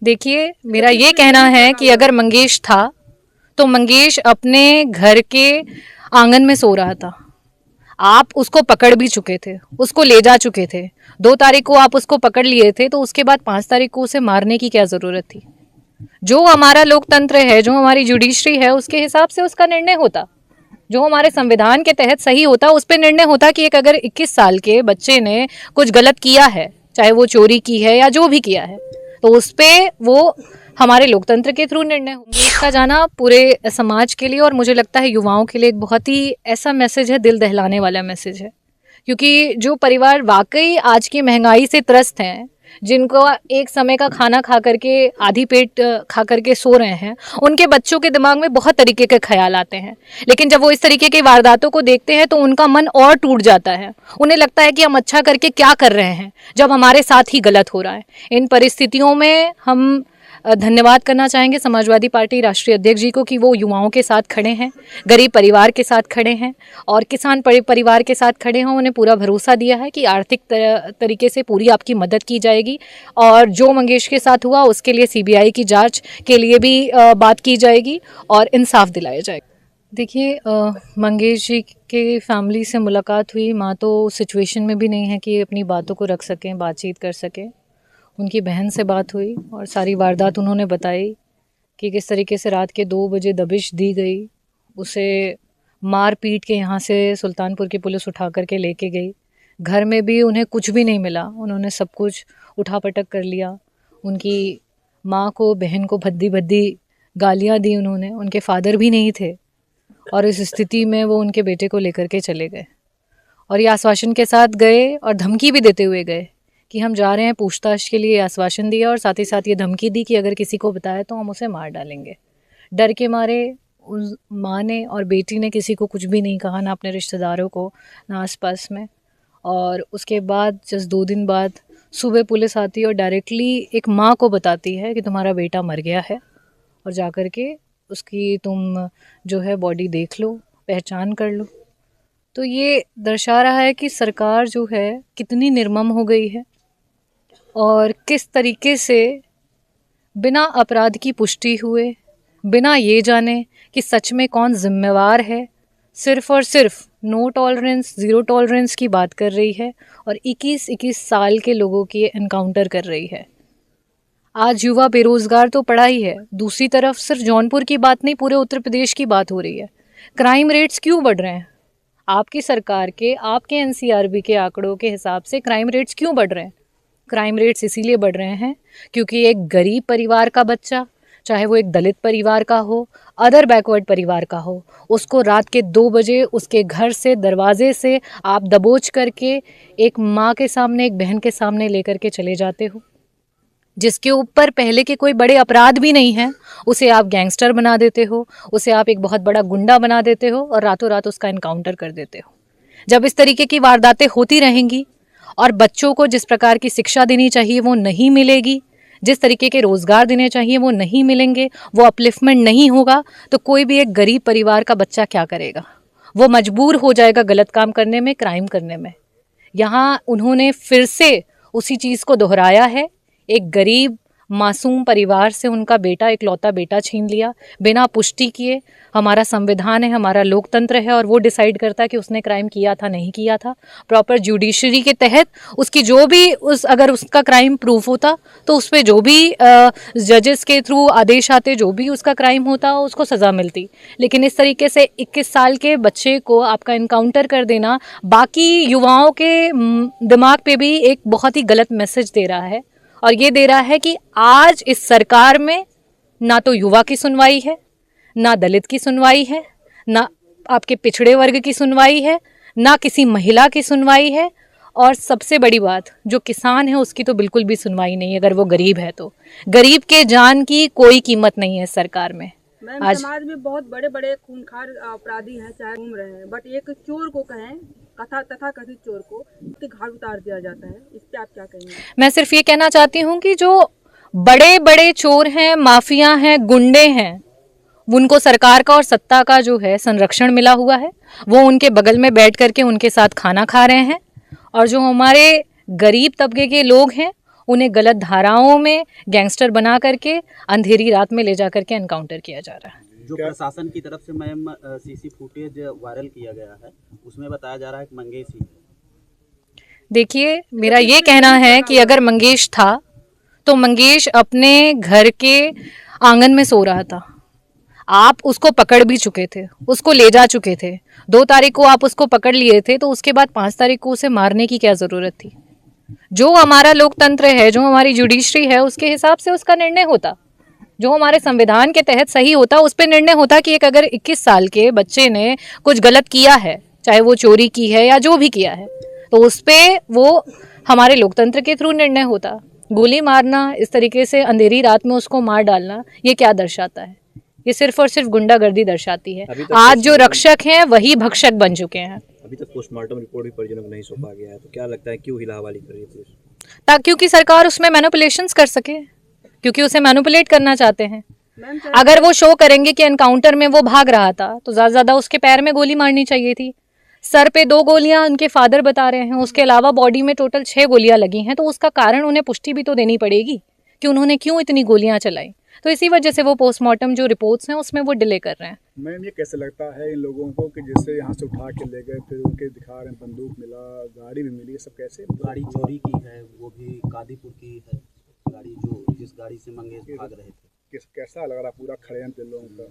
देखिए, मेरा ये कहना है कि अगर मंगेश था तो मंगेश अपने घर के आंगन में सो रहा था। आप उसको पकड़ भी चुके थे, उसको ले जा चुके थे। 2 तारीख को आप उसको पकड़ लिए थे, तो उसके बाद 5 तारीख को उसे मारने की क्या जरूरत थी? जो हमारा लोकतंत्र है, जो हमारी जुडिशरी है, उसके हिसाब से उसका निर्णय होता। जो हमारे संविधान के तहत सही होता, उस पर निर्णय होता कि एक अगर 21 साल के बच्चे ने कुछ गलत किया है, चाहे वो चोरी की है या जो भी किया है, तो उस पर वो हमारे लोकतंत्र के थ्रू निर्णय होंगे। इसका जाना पूरे समाज के लिए और मुझे लगता है युवाओं के लिए एक बहुत ही ऐसा मैसेज है, दिल दहलाने वाला मैसेज है। क्योंकि जो परिवार वाकई आज की महंगाई से त्रस्त हैं, जिनको एक समय का खाना खा करके आधी पेट खा करके सो रहे हैं, उनके बच्चों के दिमाग में बहुत तरीके के ख्याल आते हैं। लेकिन जब वो इस तरीके की वारदातों को देखते हैं तो उनका मन और टूट जाता है। उन्हें लगता है कि हम अच्छा करके क्या कर रहे हैं जब हमारे साथ ही गलत हो रहा है। इन परिस्थितियों में हम धन्यवाद करना चाहेंगे समाजवादी पार्टी राष्ट्रीय अध्यक्ष जी को कि वो युवाओं के साथ खड़े हैं, गरीब परिवार के साथ खड़े हैं और किसान परिवार के साथ खड़े हैं। उन्हें पूरा भरोसा दिया है कि आर्थिक तरीके से पूरी आपकी मदद की जाएगी और जो मंगेश के साथ हुआ उसके लिए सीबीआई की जांच के लिए भी बात की जाएगी और इंसाफ दिलाया जाएगा। देखिए, मंगेश जी के फैमिली से मुलाकात हुई। माँ तो सिचुएशन में भी नहीं है कि अपनी बातों को रख सकें, बातचीत कर सकें। उनकी बहन से बात हुई और सारी वारदात उन्होंने बताई कि किस तरीके से रात के 2 बजे दबिश दी गई, उसे मार पीट के यहाँ से सुल्तानपुर की पुलिस उठा करके लेके गई। घर में भी उन्हें कुछ भी नहीं मिला, उन्होंने सब कुछ उठा पटक कर लिया। उनकी माँ को, बहन को भद्दी भद्दी गालियाँ दी उन्होंने। उनके फादर भी नहीं थे और इस स्थिति में वो उनके बेटे को लेकर के चले गए और ये आश्वासन के साथ गए और धमकी भी देते हुए गए कि हम जा रहे हैं पूछताछ के लिए। आश्वासन दिया और साथ ही साथ ये धमकी दी कि अगर किसी को बताया तो हम उसे मार डालेंगे। डर के मारे उस माँ ने और बेटी ने किसी को कुछ भी नहीं कहा, ना अपने रिश्तेदारों को, ना आसपास में। और उसके बाद जस्ट 2 दिन बाद सुबह पुलिस आती है और डायरेक्टली एक माँ को बताती है कि तुम्हारा बेटा मर गया है और जा कर के उसकी तुम जो है बॉडी देख लो, पहचान कर लो। तो ये दर्शा रहा है कि सरकार जो है कितनी निर्मम हो गई है और किस तरीके से बिना अपराध की पुष्टि हुए, बिना ये जाने कि सच में कौन जिम्मेवार है, सिर्फ़ और सिर्फ नो टॉलरेंस, ज़ीरो टॉलरेंस की बात कर रही है और 21-21 साल के लोगों की एनकाउंटर कर रही है। आज युवा बेरोज़गार तो पड़ा ही है, दूसरी तरफ सिर्फ जौनपुर की बात नहीं, पूरे उत्तर प्रदेश की बात हो रही है। क्राइम रेट्स क्यों बढ़ रहे हैं? आपकी सरकार के, आपके एनसीआरबी के आंकड़ों के हिसाब से क्राइम रेट्स क्यों बढ़ रहे हैं? क्राइम रेट्स इसीलिए बढ़ रहे हैं क्योंकि एक गरीब परिवार का बच्चा, चाहे वो एक दलित परिवार का हो, अदर बैकवर्ड परिवार का हो, उसको रात के 2 बजे उसके घर से, दरवाजे से आप दबोच करके एक माँ के सामने, एक बहन के सामने लेकर के चले जाते हो, जिसके ऊपर पहले के कोई बड़े अपराध भी नहीं हैं, उसे आप गैंगस्टर बना देते हो, उसे आप एक बहुत बड़ा गुंडा बना देते हो और रातों रात उसका इनकाउंटर कर देते हो। जब इस तरीके की वारदातें होती रहेंगी और बच्चों को जिस प्रकार की शिक्षा देनी चाहिए वो नहीं मिलेगी, जिस तरीके के रोज़गार देने चाहिए वो नहीं मिलेंगे, वो अपलिफ्टमेंट नहीं होगा, तो कोई भी एक गरीब परिवार का बच्चा क्या करेगा? वो मजबूर हो जाएगा गलत काम करने में, क्राइम करने में। यहाँ उन्होंने फिर से उसी चीज़ को दोहराया है। एक गरीब मासूम परिवार से उनका बेटा, इकलौता बेटा छीन लिया बिना पुष्टि किए। हमारा संविधान है, हमारा लोकतंत्र है और वो डिसाइड करता है कि उसने क्राइम किया था, नहीं किया था। प्रॉपर जुडिशरी के तहत उसकी जो भी अगर उसका क्राइम प्रूफ होता तो उस पर जो भी जजेस के थ्रू आदेश आते, जो भी उसका क्राइम होता उसको सज़ा मिलती। लेकिन इस तरीके से 21 साल के बच्चे को आपका इनकाउंटर कर देना बाकी युवाओं के दिमाग पे भी एक बहुत ही गलत मैसेज दे रहा है और ये दे रहा है कि आज इस सरकार में ना तो युवा की सुनवाई है, ना दलित की सुनवाई है, ना आपके पिछड़े वर्ग की सुनवाई है, ना किसी महिला की सुनवाई है और सबसे बड़ी बात, जो किसान है उसकी तो बिल्कुल भी सुनवाई नहीं है। अगर वो गरीब है तो गरीब के जान की कोई कीमत नहीं है सरकार में। आज समाज में बहुत बड़े बड़े खूंखार अपराधी हैं, चाहे घूम रहे हैं, बट एक चोर को कहें, तथा कथित चोर को घाट उतार दिया जाता है। इस पे आप क्या कहेंगे? मैं सिर्फ ये कहना चाहती हूँ कि जो बड़े बड़े चोर हैं, माफिया हैं, गुंडे हैं, उनको सरकार का और सत्ता का जो है संरक्षण मिला हुआ है। वो उनके बगल में बैठ करके उनके साथ खाना खा रहे हैं और जो हमारे गरीब तबके के लोग हैं उन्हें गलत धाराओं में गैंगस्टर बना करके अंधेरी रात में ले जा करके एनकाउंटर किया जा रहा है। जो प्रशासन की तरफ से मैम सीसी फुटेज वायरल किया गया है उसमें बताया जा रहा है कि मंगेश ही है। देखिए, मेरा ये कहना है कि अगर मंगेश था तो मंगेश अपने घर के आंगन में सो रहा था। आप उसको पकड़ भी चुके थे, उसको ले जा चुके थे। 2 तारीख को आप उसको पकड़ लिए थे, तो उसके बाद 5 तारीख को उसे मारने की क्या ज़रूरत थी? जो हमारा लोकतंत्र है, जो हमारी जुडिशरी है, उसके हिसाब से उसका निर्णय होता। जो हमारे संविधान के तहत सही होता, उस पर निर्णय होता कि एक अगर 21 साल के बच्चे ने कुछ गलत किया है, चाहे वो चोरी की है या जो भी किया है, तो उस पर वो हमारे लोकतंत्र के थ्रू निर्णय होता। गोली मारना, इस तरीके से अंधेरी रात में उसको मार डालना, ये क्या दर्शाता है? ये सिर्फ और सिर्फ गुंडागर्दी दर्शाती है। आज जो रक्षक हैं वही भक्षक बन चुके हैं। अभी तक पोस्टमार्टम रिपोर्ट भी परिजनों को नहीं सौंपा गया है, तो क्या लगता है क्यों हिलावाली कर रही है पुलिस? क्योंकि सरकार उसमें मैनिपुलेशंस कर सके, क्योंकि उसे मैनिपुलेट करना चाहते हैं। मैम अगर वो शो करेंगे कि एनकाउंटर में वो भाग रहा था, तो ज़्यादा ज़्यादा उसके पैर में गोली मारनी चाहिए थी। सर पे 2 गोलियां उनके फादर बता रहे हैं, उसके अलावा बॉडी में टोटल 6 गोलियां लगी हैं, तो उसका कारण उन्हें पुष्टि भी तो देनी पड़ेगी कि उन्होंने क्यों इतनी गोलियां चलाई। तो इसी वजह से वो पोस्टमार्टम जो रिपोर्ट्स हैं उसमें वो डिले कर रहे हैं। मैम ये कैसे लगता है इन लोगों को कि जैसे यहाँ से उठा के ले गए, फिर उनके दिखा रहे हैं बंदूक मिला, गाड़ी भी मिली, ये सब कैसे? गाड़ी चोरी की है, वो भी कादीपुर की है गाड़ी, जो जिस गाड़ी से मंगेश भाग रहे थे। कैसा लग रहा पूरा षड्यंत्र लोगों का?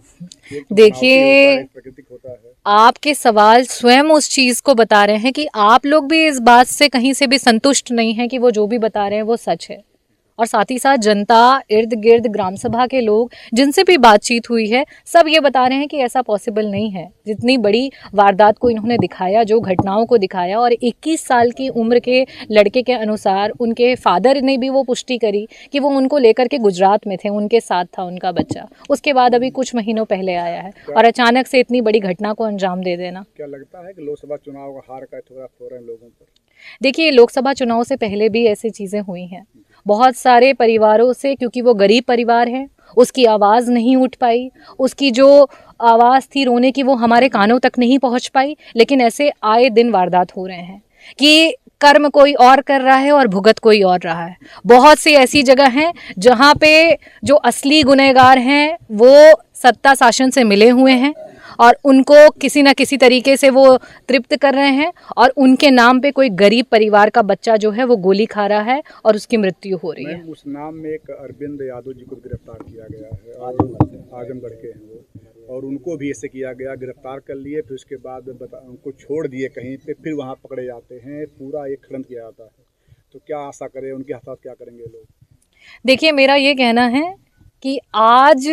एक तो देखिए, बनावटी होता है, प्राकृतिक होता है। आपके सवाल स्वयं उस चीज़ को बता रहे हैं कि आप लोग भी इस बात से कहीं से भी संतुष्ट नहीं हैं कि वो जो भी बता रहे हैं वो सच है। और साथ ही साथ जनता, इर्द गिर्द ग्राम सभा के लोग जिनसे भी बातचीत हुई है, सब ये बता रहे हैं कि ऐसा पॉसिबल नहीं है। जितनी बड़ी वारदात को इन्होंने दिखाया, जो घटनाओं को दिखाया, और 21 साल की उम्र के लड़के के अनुसार उनके फादर ने भी वो पुष्टि करी कि वो उनको लेकर के गुजरात में थे, उनके साथ था उनका बच्चा। उसके बाद अभी कुछ महीनों पहले आया है, और अचानक से इतनी बड़ी घटना को अंजाम दे देना। क्या लगता है कि लोकसभा चुनाव का हार का थोड़ा हो रहे हैं लोगों पर? देखिए, लोकसभा चुनाव से पहले भी ऐसी चीज़ें हुई हैं। बहुत सारे परिवारों से, क्योंकि वो गरीब परिवार है, उसकी आवाज़ नहीं उठ पाई, उसकी जो आवाज़ थी रोने की वो हमारे कानों तक नहीं पहुंच पाई। लेकिन ऐसे आए दिन वारदात हो रहे हैं कि कर्म कोई और कर रहा है और भुगत कोई और रहा है। बहुत सी ऐसी जगह हैं जहां पे जो असली गुनहगार हैं वो सत्ता शासन से मिले हुए हैं और उनको किसी ना किसी तरीके से वो तृप्त कर रहे हैं, और उनके नाम पे कोई गरीब परिवार का बच्चा जो है वो गोली खा रहा है और उसकी मृत्यु हो रही है। उस नाम में एक अरविंद यादव जी को गिरफ्तार किया गया है, और आजमगढ़ के हैं वो, और उनको भी ऐसे किया गया, गिरफ्तार कर लिए, फिर उसके बाद उनको छोड़ दिए कहीं पे, फिर वहाँ पकड़े जाते हैं, पूरा एक षड्यंत्र किया जाता है। तो क्या आशा करें, उनके हाथ क्या करेंगे लोग? देखिए, मेरा ये कहना है कि आज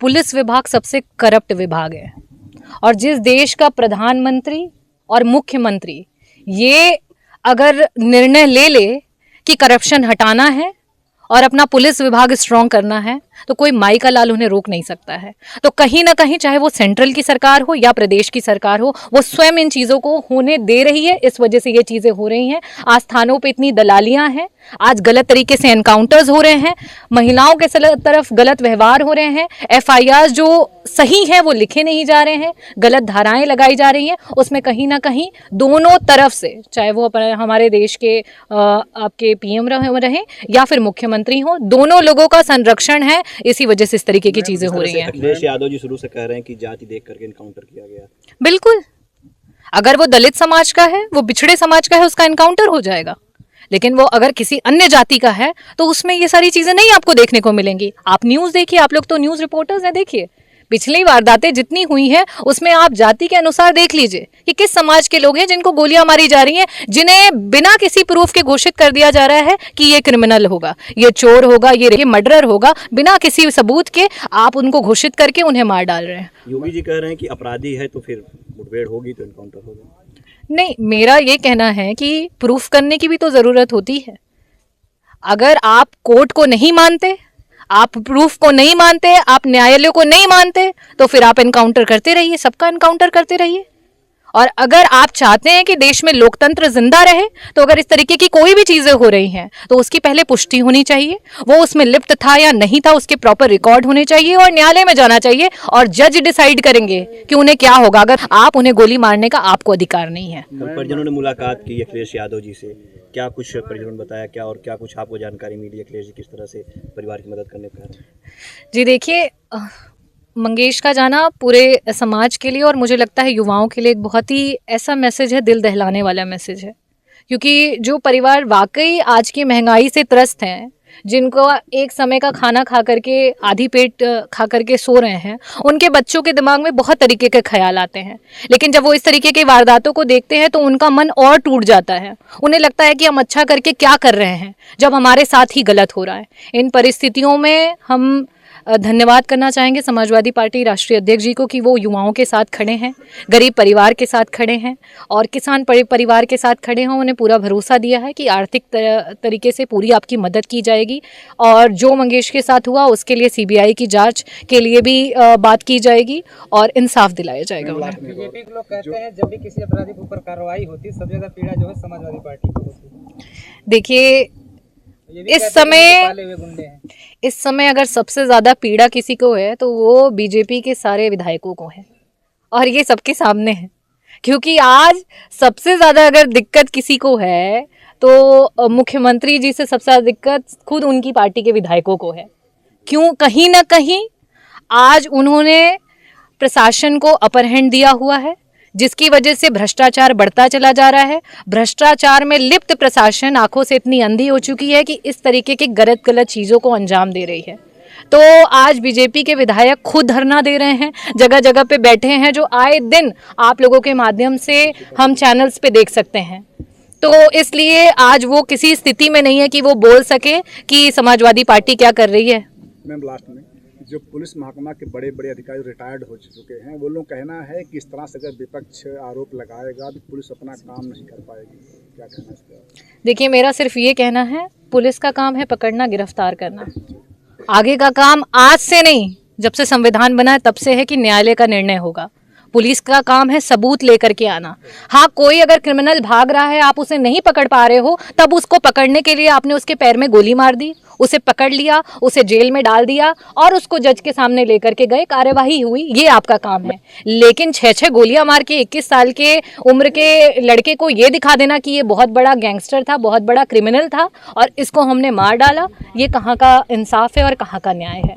पुलिस विभाग सबसे करप्ट विभाग है, और जिस देश का प्रधानमंत्री और मुख्यमंत्री ये अगर निर्णय ले ले कि करप्शन हटाना है और अपना पुलिस विभाग स्ट्रॉन्ग करना है, तो कोई माई का लाल उन्हें रोक नहीं सकता है। तो कहीं ना कहीं, चाहे वो सेंट्रल की सरकार हो या प्रदेश की सरकार हो, वो स्वयं इन चीज़ों को होने दे रही है। इस वजह से ये चीज़ें हो रही हैं। आज थानों पे इतनी दलालियां हैं, आज गलत तरीके से एनकाउंटर्स हो रहे हैं, महिलाओं के तरफ गलत व्यवहार हो रहे हैं, FIR जो सही है वो लिखे नहीं जा रहे हैं, गलत धाराएं लगाई जा रही हैं। उसमें कहीं ना कहीं दोनों तरफ से, चाहे वो हमारे देश के आपके PM रहे या फिर मुख्यमंत्री हो, दोनों लोगों का संरक्षण है। इसी वजह से इस तरीके की चीजें हो रही हैं। अखिलेश यादव जी शुरू से कह रहे हैं कि जाति देख करके इनकाउंटर किया गया। बिल्कुल, अगर वो दलित समाज का है, वो पिछड़े समाज का है, उसका इनकाउंटर हो जाएगा। लेकिन वो अगर किसी अन्य जाति का है तो उसमें ये सारी चीजें नहीं आपको देखने को मिलेंगी। आप न्यूज़ देखिए, आप लोग तो न्यूज़ रिपोर्टर्स हैं, देखिए पिछली वारदातें जितनी हुई हैं उसमें आप जाति के अनुसार देख लीजिए कि किस समाज के लोग हैं जिनको गोलियां मारी जा रही हैं, जिन्हें बिना किसी प्रूफ के घोषित कर दिया जा रहा है कि ये क्रिमिनल होगा, ये चोर होगा, ये मर्डरर होगा। बिना किसी सबूत के आप उनको घोषित करके उन्हें मार डाल रहे हैं। योगी जी कह रहे हैं कि अपराधी है तो फिर मुठभेड़ होगी तो एनकाउंटर होगा। नहीं, मेरा ये कहना है कि प्रूफ करने की भी तो ज़रूरत होती है। अगर आप कोर्ट को नहीं मानते, आप प्रूफ को नहीं मानते, आप न्यायालय को नहीं मानते, तो फिर आप एनकाउंटर करते रहिए, सबका एनकाउंटर करते रहिए। और अगर आप चाहते हैं कि देश में लोकतंत्र जिंदा रहे, तो अगर इस तरीके की कोई भी चीजें हो रही हैं तो उसकी पहले पुष्टि होनी चाहिए, वो उसमें लिप्त था या नहीं था उसके प्रॉपर रिकॉर्ड होने चाहिए और न्यायालय में जाना चाहिए और जज डिसाइड करेंगे कि उन्हें क्या होगा। अगर आप उन्हें गोली मारने का आपको अधिकार नहीं है। परिजनों ने मुलाकात की अखिलेश यादव जी से, क्या कुछ परिजनों ने बताया, क्या और क्या कुछ आपको जानकारी मिली अखिलेश जी किस तरह से परिवार की मदद करने का? जी देखिए, मंगेश का जाना पूरे समाज के लिए और मुझे लगता है युवाओं के लिए एक बहुत ही ऐसा मैसेज है, दिल दहलाने वाला मैसेज है, क्योंकि जो परिवार वाकई आज की महंगाई से त्रस्त हैं, जिनको एक समय का खाना खा करके आधी पेट खा करके सो रहे हैं, उनके बच्चों के दिमाग में बहुत तरीके के ख्याल आते हैं, लेकिन जब वो इस तरीके की वारदातों को देखते हैं तो उनका मन और टूट जाता है। उन्हें लगता है कि हम अच्छा करके क्या कर रहे हैं जब हमारे साथ ही गलत हो रहा है। इन परिस्थितियों में हम धन्यवाद करना चाहेंगे समाजवादी पार्टी राष्ट्रीय अध्यक्ष जी को कि वो युवाओं के साथ खड़े हैं, गरीब परिवार के साथ खड़े हैं और किसान परिवार के साथ खड़े हैं। उन्हें पूरा भरोसा दिया है कि आर्थिक तरीके से पूरी आपकी मदद की जाएगी और जो मंगेश के साथ हुआ उसके लिए सीबीआई की जांच के लिए भी बात की जाएगी और इंसाफ दिलाया जाएगा उन्हें। बीजेपी के लोग कहते हैं जब भी किसी अपराधी के ऊपर कार्रवाई होती है सबसे ज़्यादा पीड़ा जो है समाजवादी पार्टी को होती है। देखिए, इस समय अगर सबसे ज़्यादा पीड़ा किसी को है तो वो बीजेपी के सारे विधायकों को है और ये सबके सामने है, क्योंकि आज सबसे ज़्यादा अगर दिक्कत किसी को है तो मुख्यमंत्री जी से सबसे ज़्यादा दिक्कत खुद उनकी पार्टी के विधायकों को है। क्यों? कहीं ना कहीं आज उन्होंने प्रशासन को अपर हैंड दिया हुआ है, जिसकी वजह से भ्रष्टाचार बढ़ता चला जा रहा है। भ्रष्टाचार में लिप्त प्रशासन आंखों से इतनी अंधी हो चुकी है कि इस तरीके की गलत चीज़ों को अंजाम दे रही है। तो आज बीजेपी के विधायक खुद धरना दे रहे हैं, जगह जगह पे बैठे हैं, जो आए दिन आप लोगों के माध्यम से हम चैनल्स पे देख सकते हैं। तो इसलिए आज वो किसी स्थिति में नहीं है कि वो बोल सके कि समाजवादी पार्टी क्या कर रही है। मैम, लास्ट में जो पुलिस महकमा के बड़े बड़े अधिकारी रिटायर्ड हो चुके हैं, वो लोग कहना है कि इस तरह से अगर विपक्ष आरोप लगाएगा तो पुलिस अपना काम नहीं कर पाएगी, क्या कहना है इस पर? देखिए, मेरा सिर्फ ये कहना है, पुलिस का काम है पकड़ना, गिरफ्तार करना। आगे का काम आज से नहीं, जब से संविधान बना है तब से है कि न्यायालय का निर्णय होगा। पुलिस का काम है सबूत लेकर के आना। हाँ, कोई अगर क्रिमिनल भाग रहा है, आप उसे नहीं पकड़ पा रहे हो, तब उसको पकड़ने के लिए आपने उसके पैर में गोली मार दी, उसे पकड़ लिया, उसे जेल में डाल दिया और उसको जज के सामने लेकर के गए, कार्यवाही हुई, ये आपका काम है। लेकिन 6 गोलियां मार के 21 साल के उम्र के लड़के को ये दिखा देना कि ये बहुत बड़ा गैंगस्टर था, बहुत बड़ा क्रिमिनल था और इसको हमने मार डाला, ये कहाँ का इंसाफ है और कहाँ का न्याय है।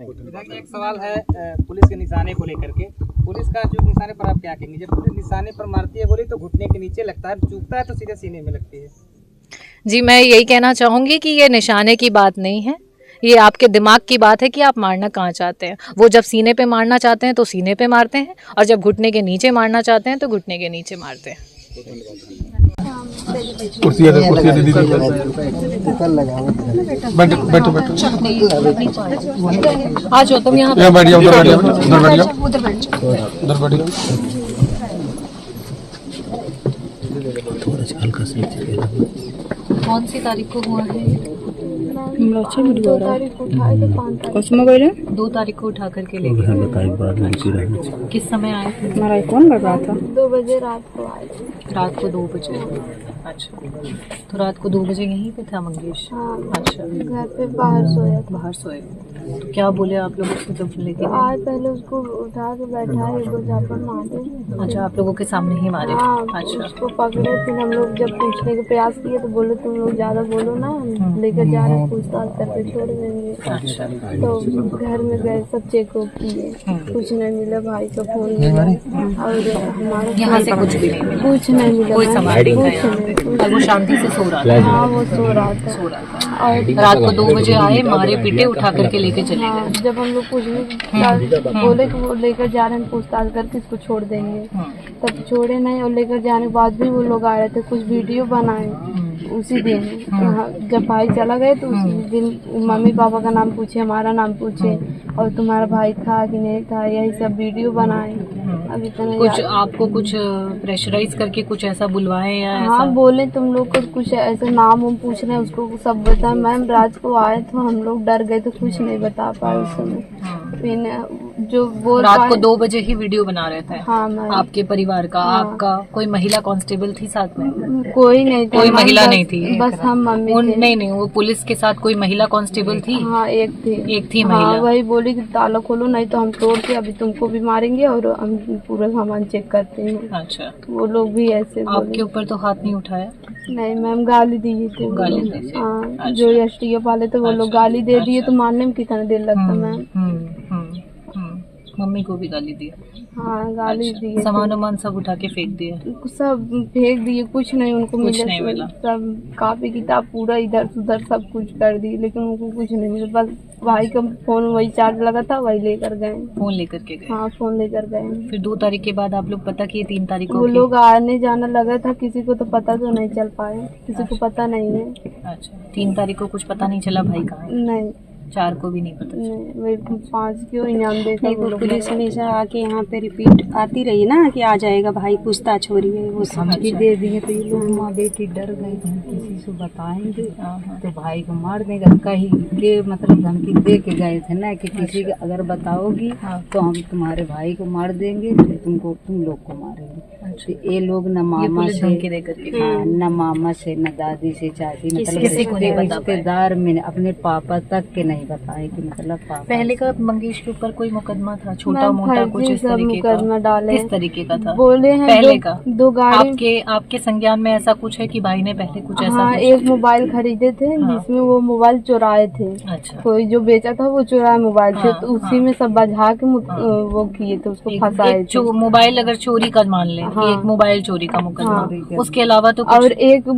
एक सवाल है पुलिस के निशाने को लेकर के, पुलिस का जो निशाने पर आप क्या कहेंगे? जब पुलिस निशाने पर मारती है गोली तो घुटने के नीचे लगता है, चूकता है तो सीधे सीने में लगती है। जी, मैं यही कहना चाहूँगी कि ये निशाने की बात नहीं है, ये आपके दिमाग की बात है कि आप मारना कहाँ चाहते हैं। वो जब सीने पे मारना चाहते हैं तो सीने पे मारते हैं और जब घुटने के नीचे मारना चाहते हैं तो घुटने के नीचे मारते हैं। कुर्सी दे दीदी, बैठो आ जाओ तुम यहाँ बैठ जाओ, उधर बैठ जाओ। थोड़ा सा हल्का सा। कौन सी तारीख को हुआ है? 2 तारीख को उठाए थे, 5 तारीख 2 तारीख को उठा करके ले गए। किस समय आए थे? हमारा कौन कर रहा था? 2 बजे रात को आए थे। रात को 2 बजे। अच्छा, तो रात को 2 बजे यहीं पे था मंगेश? हाँ, अच्छा, घर पे बाहर सोया था। बाहर सोए। तो क्या बोले आप लोग उसको जब लेके गए? आज पहले उसको उठा के बैठाए, 2 झापड़ मारे। अच्छा, आप लोगों के सामने ही मारे? हाँ, अच्छा, उसको पकड़े, फिर हम लोग जब पूछने का प्रयास किए तो बोले तुम लोग ज़्यादा बोलो ना, हम लेकर जा रहे हैं, पूछताछ करके छोड़ देंगे। अच्छा, तो घर में गए, सब चेकअप किए, कुछ नहीं मिला। भाई का फोन मिला और हमारा यहाँ से कुछ भी नहीं मिला? कुछ नहीं मिला, कोई सामान नहीं था यहाँ? और वो शांति से सो रहा था? हाँ, वो सो रहा था। और रात को 2 बजे आए, मारे पीटे, उठा करके लेके चले हाँ, गए। जब हम लोग पूछने बोले कि वो लेकर जा रहे हैं, पूछताछ करके इसको छोड़ देंगे, तब छोड़े नहीं। और लेकर जाने के बाद भी वो लोग आ रहे थे, कुछ वीडियो बनाए उसी दिन। जब भाई चला गए तो उसी दिन मम्मी पापा का नाम पूछे, हमारा नाम पूछे और तुम्हारा भाई था कि नहीं था, यही सब वीडियो बनाए। अभी तो कुछ आपको कुछ प्रेशराइज करके कुछ ऐसा बुलवाए या ऐसा? हाँ, बोले तुम लोग को कुछ ऐसे नाम हम पूछ रहे हैं, उसको सब बता। मैम, रात को आए तो हम लोग डर गए तो कुछ नहीं बता पाए उस समय। फिर जो बोल रात को पाए 2 बजे ही वीडियो बना रहे थे। हाँ मैम, आपके परिवार का, हाँ। आपका कोई महिला कांस्टेबल थी साथ में? कोई नहीं था कोई मैम, महिला बस- नहीं थी? बस हम मम्मी थे। नहीं, वो पुलिस के साथ कोई महिला कांस्टेबल थी? हाँ एक थी। एक थी हाँ महिला। वही बोली कि ताला खोलो नहीं तो हम तोड़ के अभी तुमको भी मारेंगे और हम पूरा सामान चेक करते हैं। अच्छा, वो लोग भी ऐसे आपके बोले। ऊपर तो हाथ नहीं उठाया? नहीं मैम, गाली दिए थे वो गाली लोग। दी थी? हाँ, अच्छा। जो एसटीएफ वाले थे वो लोग अच्छा, गाली दे दिए अच्छा। तो मारने में कितना देर लगता मैम। मम्मी को भी गाली दी? हाँ गाली अच्छा। दिए थे। सामान वामान सब उठा के फेंक दिए? सब फेंक दिए, कुछ नहीं उनको कुछ मिला। नहीं मिला। सब कॉपी किताब पूरा इधर उधर सब कुछ कर दिए लेकिन उनको कुछ नहीं मिला। बस भाई का फोन वही चार्ज लगा था वही लेकर गए। फोन लेकर के गए? हाँ फोन लेकर गए। फिर 2 तारीख के बाद आप लोग पता किए 3 तारीख को? वो लोग आने जाना लगा था, किसी को तो पता तो नहीं चल पाया, किसी को पता नहीं है। अच्छा, 3 तारीख को कुछ पता नहीं चला भाई कहाँ है? नहीं 4 को भी नहीं पता चला? नहीं, वही 5 क्यों इनाम देकर वो लोग पुलिस हमेशा आके यहाँ पे रिपीट आती रही ना कि आ जाएगा भाई, पूछताछ हो रही है, वो धमकी अच्छा। दे दिए तो ये लोग माँ बेटी डर गई कि हम किसी से बताएंगे तो भाई को मार देगा, कहीं के मतलब धमकी दे के गए थे ना कि किसी का अगर बताओगी तो हम तुम्हारे भाई को मार देंगे, फिर तुम लोग को मारेंगे। तो ये लोग न मामा से, धमकी दे करके? हाँ, न मामा से न दादी से चाची, मतलब किसी को नहीं बता पाए? रिश्तेदार में अपने पापा तक के नहीं बताए कि मतलब पापा। पहले का मंगेश के ऊपर कोई मुकदमा था छोटा मैम, मोटा कुछ फर्जी इस सब तरीके मुकदमा का? डाले किस हैं। तरीके का था? बोले हैं पहले का? 2 गाड़ी। आपके संज्ञान में ऐसा कुछ है कि भाई ने पहले कुछ ऐसा हाँ कुछ? एक मोबाइल खरीदे थे जिसमें वो मोबाइल चुराए थे। अच्छा, कोई जो बेचा था वो चुराए मोबाइल थे, हाँ, तो उसी में सब बजा के वो किए थे, उसको फंसाए थे। मोबाइल अगर चोरी का मान ले, हाँ। एक मोबाइल चोरी का मुकदमा, हाँ। उसके अलावा तो कुछ? और एक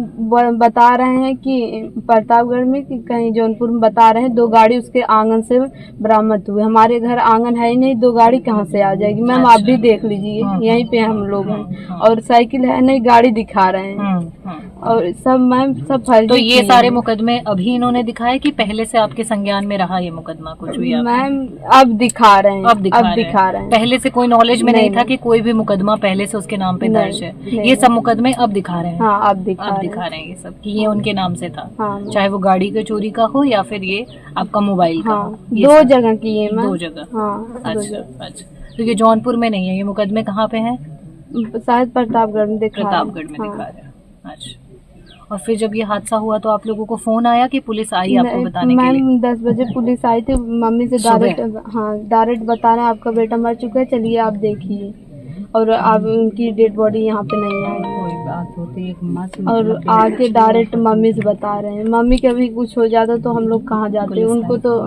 बता रहे हैं कि प्रतापगढ़ में कि कहीं जौनपुर में बता रहे हैं 2 गाड़ी उसके आंगन से बरामद हुए। हमारे घर आंगन है ही नहीं, 2 गाड़ी कहाँ से आ जाएगी मैम? आप भी देख लीजिए, यहीं पे हम लोग हैं। और साइकिल है नहीं, गाड़ी दिखा रहे हैं। और सब मैम सब फर्जी। तो ये सारे मुकदमे अभी इन्होंने दिखाए कि पहले से आपके संज्ञान में रहा ये मुकदमा कुछ भी? मैम अब दिखा रहे हैं, अब दिखा रहे हैं। पहले से कोई नॉलेज में नहीं था कि कोई भी मुकदमा पहले से उसके नाम पे दर्ज है? ये सब मुकदमे अब दिखा रहे हैं? हाँ अब दिखा रहे हैं ये सब कि ये उनके नाम से था। हाँ, चाहे वो गाड़ी के चोरी का हो या फिर ये आपका मोबाइल का हो। 2 जगह किए मैम। 2 जगह? हाँ। अच्छा। तो ये जौनपुर में नहीं है, ये मुकदमे कहाँ पे हैं? शायद प्रतापगढ़ में दिखा रहे हैं। अच्छा। और फिर जब ये हादसा हुआ तो आप लोगों को फोन आया कि पुलिस आई आपको बताने के लिए? मैम 10 बजे पुलिस आई थी, मम्मी से डायरेक्ट बता रहे हैं आपका बेटा मर चुका है, चलिए आप देखिए। और अब उनकी डेड बॉडी यहाँ पे नहीं आई। कोई बात होती है और आके डायरेक्ट मम्मी से बता रहे हैं। मम्मी के अभी कुछ हो जाता तो हम लोग कहाँ जाते, उनको तो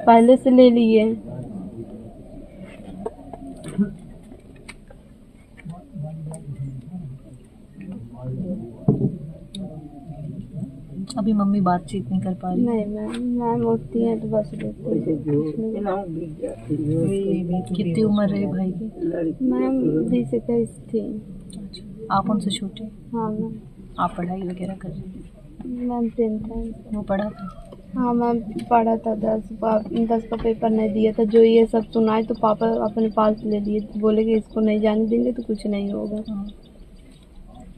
पहले से ले लिए। अभी मम्मी बातचीत नहीं कर पा रही? नहीं मैम उठती हैं तो बस लेती हैं। कितनी उम्र रही भाई की? मैम 20-21 थी। आप उनसे छोटे? हाँ मैम। आप पढ़ाई वगैरह कर रही थी? मैम 10th है। वो पढ़ा था? हाँ मैम पढ़ा था। 10 का पेपर नहीं दिया था। जो ये सब सुनाए तो पापा अपने पास ले लिए, बोले कि इसको नहीं जाने देंगे तो कुछ नहीं होगा।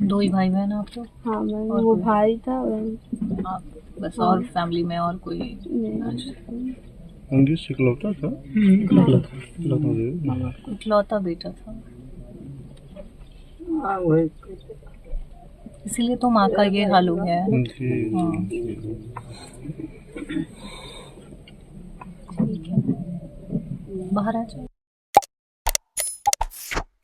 2 ही भाई बहन आप तो? हाँ मैम वो भाई था आप बस? और फैमिली में और कोई? मंगेश इकलौता था? इकलौता बेटा था, इसीलिए तो माँ का ये हाल हो गया है। ठीक है, बाहर आ जाओ।